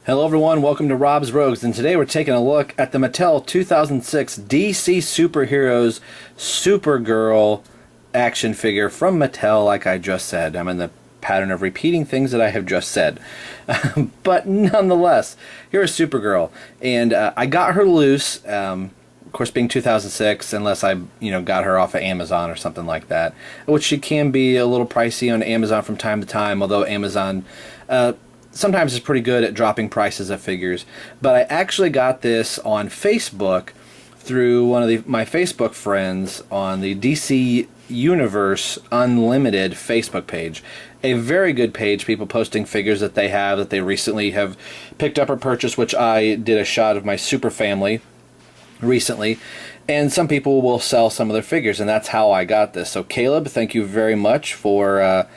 Hello everyone, welcome to Rob's Rogues, and today we're taking a look at the Mattel 2006 DC Superheroes Supergirl action figure from Mattel, like I just said. I'm in the pattern of repeating things that I have just said. But nonetheless, here's Supergirl, and I got her loose, of course being 2006, unless I got her off of Amazon or something like that, which she can be a little pricey on Amazon from time to time, although Amazon sometimes is pretty good at dropping prices of figures. But I actually got this on Facebook through one of my Facebook friends on the DC Universe Unlimited Facebook page. A very good page, people posting figures that they have, that they recently have picked up or purchased, which I did a shot of my super family recently. And some people will sell some of their figures, and that's how I got this. So Caleb, thank you very much for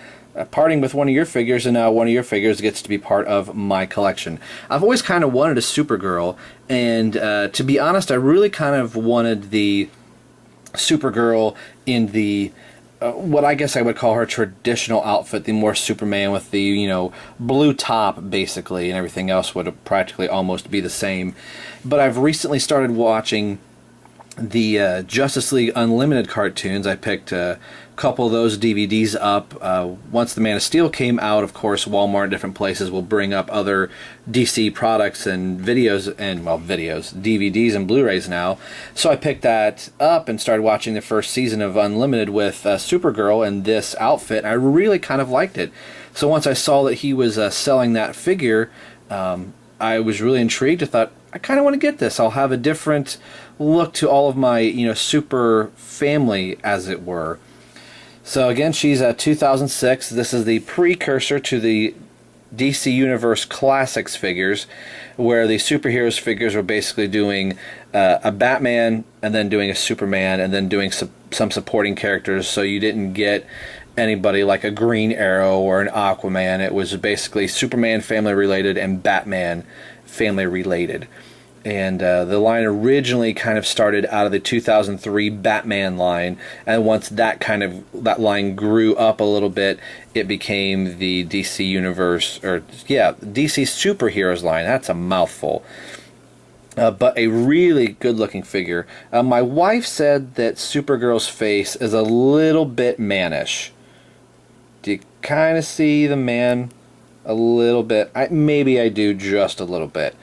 parting with one of your figures, and now one of your figures gets to be part of my collection. I've always kind of wanted a Supergirl, and to be honest, I really kind of wanted the Supergirl in the what I guess I would call her traditional outfit, the more Superman with the blue top basically, and everything else would practically almost be the same. But I've recently started watching the Justice League Unlimited cartoons. I picked a couple of those DVDs up. Once the Man of Steel came out, of course, Walmart and different places will bring up other DC products and videos, DVDs and Blu-rays now. So I picked that up and started watching the first season of Unlimited with Supergirl in this outfit. I really kind of liked it. So once I saw that he was selling that figure, I was really intrigued. I thought, I kind of want to get this. I'll have a different look to all of my, super family, as it were. So again, she's 2006. This is the precursor to the DC Universe Classics figures, where the superheroes figures were basically doing a Batman, and then doing a Superman, and then doing some supporting characters, so you didn't get anybody like a Green Arrow or an Aquaman. It was basically Superman family related and Batman family related. And the line originally kind of started out of the 2003 Batman line, and once that line grew up a little bit, it became the DC Universe, DC Superheroes line. That's a mouthful. But a really good-looking figure. My wife said that Supergirl's face is a little bit mannish. Do you kind of see the man a little bit? Maybe I do just a little bit.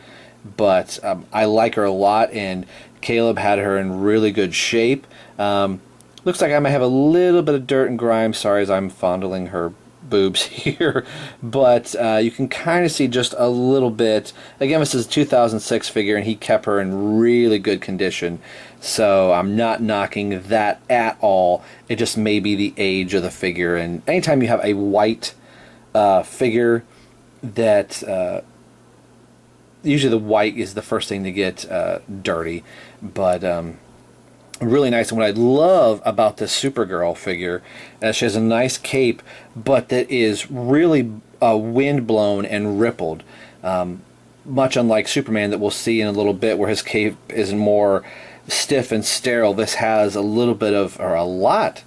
But I like her a lot, and Caleb had her in really good shape. Looks like I might have a little bit of dirt and grime, sorry, as I'm fondling her boobs here. But you can kind of see just a little bit. Again, this is a 2006 figure, and he kept her in really good condition. So I'm not knocking that at all. It just may be the age of the figure. And anytime you have a white figure that... usually the white is the first thing to get dirty, but really nice. And what I love about this Supergirl figure, she has a nice cape, but that is really wind-blown and rippled, much unlike Superman that we'll see in a little bit, where his cape is more stiff and sterile. This has a little bit of, or a lot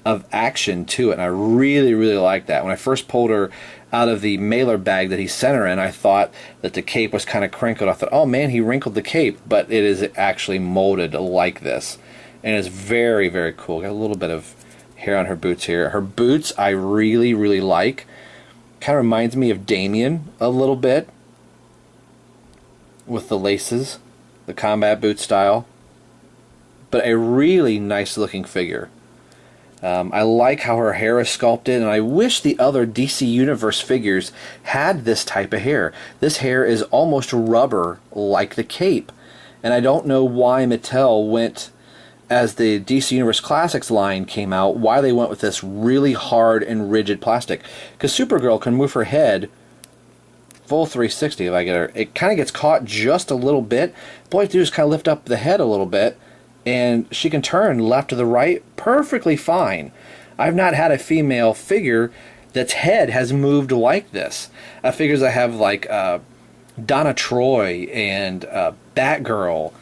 of action to it, and I really, really like that. When I first pulled her out of the mailer bag that he sent her in, I thought that the cape was kind of crinkled. I thought, oh man, he wrinkled the cape, but it is actually molded like this, and it's very, very cool. Got a little bit of hair on her boots here. Her boots I really, really like. Kind of reminds me of Damien a little bit, with the laces, the combat boot style, but a really nice looking figure. I like how her hair is sculpted, and I wish the other DC Universe figures had this type of hair. This hair is almost rubber like the cape, and I don't know why Mattel went, as the DC Universe Classics line came out, why they went with this really hard and rigid plastic. Because Supergirl can move her head full 360 if I get her. It kind of gets caught just a little bit. All I have to do is kind of lift up the head a little bit, and she can turn left to the right perfectly fine. I've not had a female figure that's head has moved like this. Figures I have like Donna Troy and Batgirl,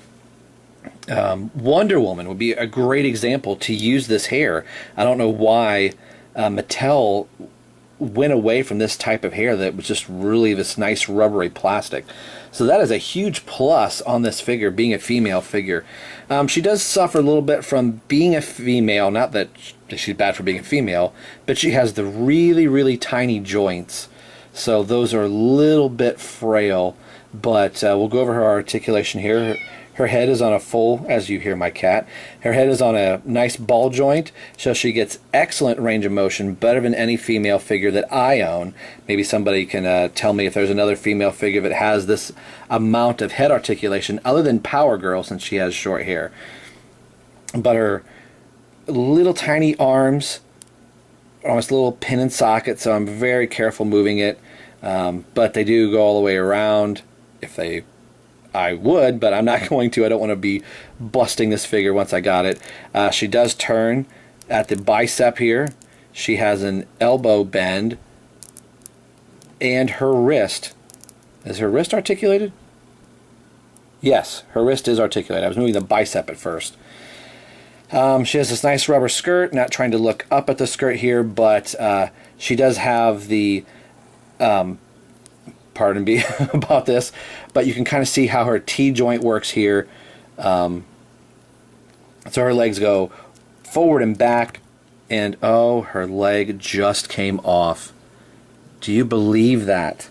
Wonder Woman would be a great example to use this hair. I don't know why Mattel went away from this type of hair that was just really this nice rubbery plastic. So that is a huge plus on this figure, being a female figure. She does suffer a little bit from being a female, not that she's bad for being a female, but she has the really, really tiny joints. So those are a little bit frail, but we'll go over her articulation here. Her head is on a full, as you hear my cat, her head is on a nice ball joint, so she gets excellent range of motion, better than any female figure that I own. Maybe somebody can tell me if there's another female figure that has this amount of head articulation, other than Power Girl, since she has short hair. But her little tiny arms, almost a little pin and socket, so I'm very careful moving it. But they do go all the way around. I would, but I'm not going to. I don't want to be busting this figure once I got it. She does turn at the bicep here. She has an elbow bend. And her wrist. Is her wrist articulated? Yes, her wrist is articulated. I was moving the bicep at first. She has this nice rubber skirt. Not trying to look up at the skirt here, but she does have the... pardon me about this, but you can kind of see how her T-joint works here. So her legs go forward and back, and oh, her leg just came off. Do you believe that?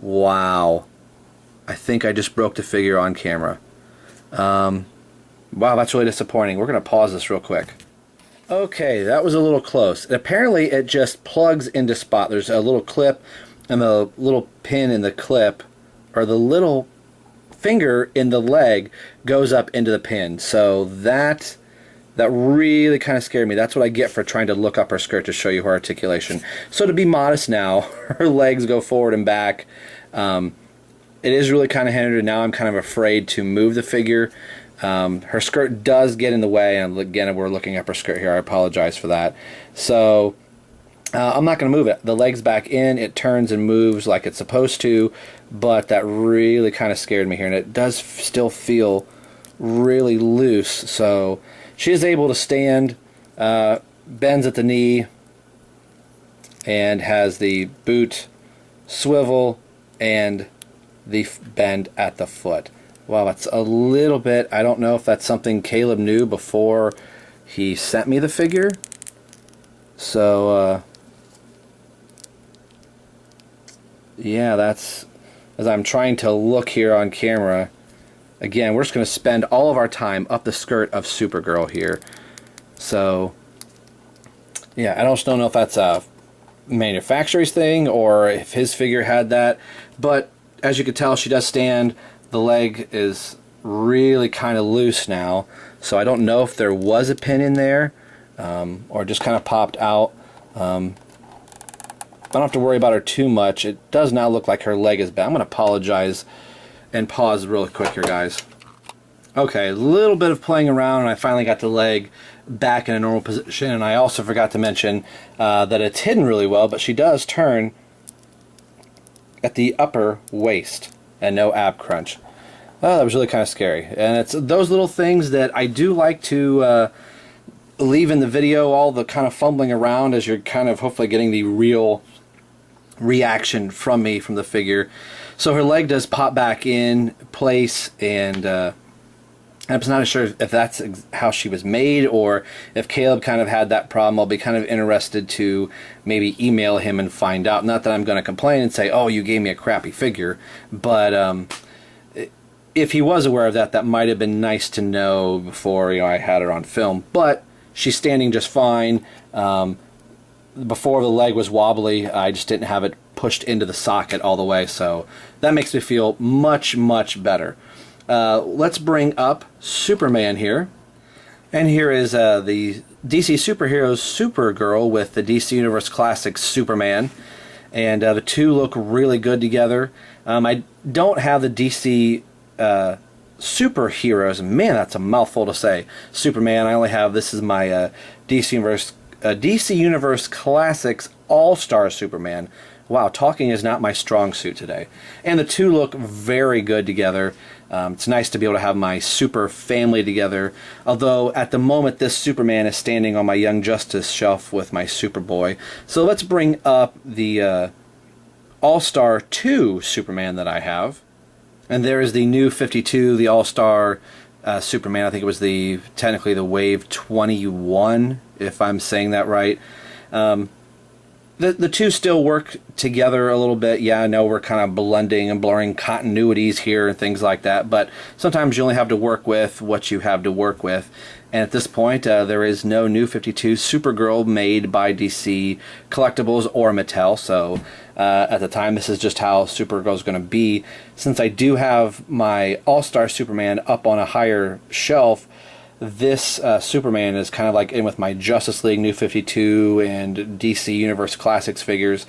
Wow. I think I just broke the figure on camera. Wow, that's really disappointing. We're going to pause this real quick. Okay, that was a little close. Apparently it just plugs into spot. There's a little clip, and the little pin in the clip, or the little finger in the leg, goes up into the pin. So that really kind of scared me. That's what I get for trying to look up her skirt to show you her articulation. So to be modest now, her legs go forward and back. It is really kind of hindered. Now I'm kind of afraid to move the figure. Her skirt does get in the way, and again, we're looking up her skirt here. I apologize for that. So... I'm not going to move it. The leg's back in, it turns and moves like it's supposed to, but that really kind of scared me here, and it does still feel really loose. So she is able to stand, bends at the knee, and has the boot swivel and the bend at the foot. Wow, that's a little bit, I don't know if that's something Caleb knew before he sent me the figure. So, yeah, that's, as I'm trying to look here on camera, again, we're just going to spend all of our time up the skirt of Supergirl here. So, yeah, I just don't know if that's a manufacturer's thing or if his figure had that, but as you can tell, she does stand. The leg is really kind of loose now, so I don't know if there was a pin in there or just kind of popped out. I don't have to worry about her too much. It does now look like her leg is bad. I'm going to apologize and pause really quick here, guys. Okay, a little bit of playing around, and I finally got the leg back in a normal position. And I also forgot to mention that it's hidden really well, but she does turn at the upper waist and no ab crunch. Oh, that was really kind of scary. And it's those little things that I do like to leave in the video, all the kind of fumbling around as you're kind of hopefully getting the real reaction from me from the figure. So her leg does pop back in place, and I'm not sure if that's how she was made or if Caleb kind of had that problem. I'll be kind of interested to maybe email him and find out. Not that I'm going to complain and say, oh, you gave me a crappy figure, but if he was aware of that, that might have been nice to know before I had her on film. But she's standing just fine. Before the leg was wobbly, I just didn't have it pushed into the socket all the way, so that makes me feel much, much better. Let's bring up Superman here. And here is the DC Superheroes Supergirl with the DC Universe Classics Superman. And the two look really good together. I don't have the DC Superheroes. Man, that's a mouthful to say. Superman, I only have, this is my DC Universe Classics All-Star Superman, wow, talking is not my strong suit today. And the two look very good together. It's nice to be able to have my super family together, although at the moment this Superman is standing on my Young Justice shelf with my Superboy. So let's bring up the All-Star 2 Superman that I have. And there is the new 52, the All-Star Superman. I think it was technically the Wave 21, if I'm saying that right. The two still work together a little bit. Yeah, I know we're kind of blending and blurring continuities here and things like that, but sometimes you only have to work with what you have to work with. And at this point, there is no new 52 Supergirl made by DC Collectibles or Mattel, so at the time, this is just how Supergirl is going to be. Since I do have my All-Star Superman up on a higher shelf, this Superman is kind of like in with my Justice League New 52 and DC Universe Classics figures.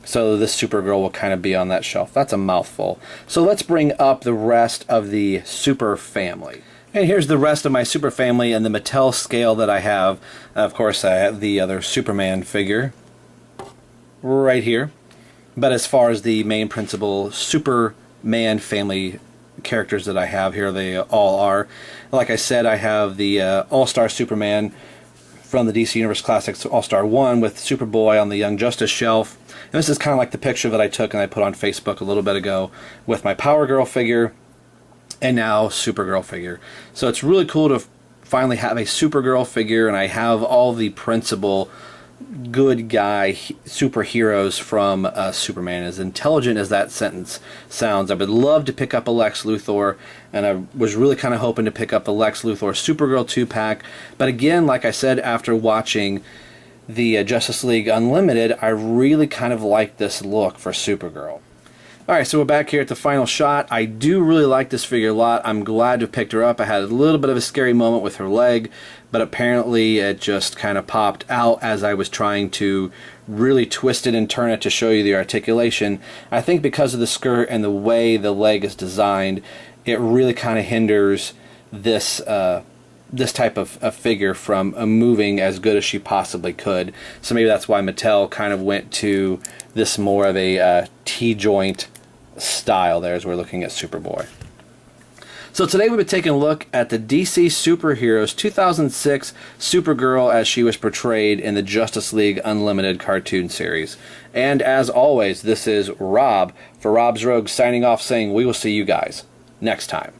So this Supergirl will kind of be on that shelf. That's a mouthful. So let's bring up the rest of the Super family. And here's the rest of my Super family and the Mattel scale that I have. Of course, I have the other Superman figure right here. But as far as the main principal Superman family characters that I have here, they all are. Like I said, I have the All-Star Superman from the DC Universe Classics All-Star 1 with Superboy on the Young Justice shelf. And this is kind of like the picture that I took and I put on Facebook a little bit ago with my Power Girl figure and now Supergirl figure. So it's really cool to finally have a Supergirl figure, and I have all the principal good guy superheroes from Superman. As intelligent as that sentence sounds, I would love to pick up a Lex Luthor, and I was really kind of hoping to pick up the Lex Luthor Supergirl 2-pack. But again, like I said, after watching the Justice League Unlimited, I really kind of like this look for Supergirl. Alright, so we're back here at the final shot. I do really like this figure a lot. I'm glad to have picked her up. I had a little bit of a scary moment with her leg, but apparently it just kind of popped out as I was trying to really twist it and turn it to show you the articulation. I think because of the skirt and the way the leg is designed, it really kind of hinders this this type of figure from moving as good as she possibly could. So maybe that's why Mattel kind of went to this more of a T-joint style there as we're looking at Superboy. So today we've been taking a look at the DC Superheroes 2006 Supergirl as she was portrayed in the Justice League Unlimited cartoon series. And as always, this is Rob for Rob's Rogues signing off saying we will see you guys next time.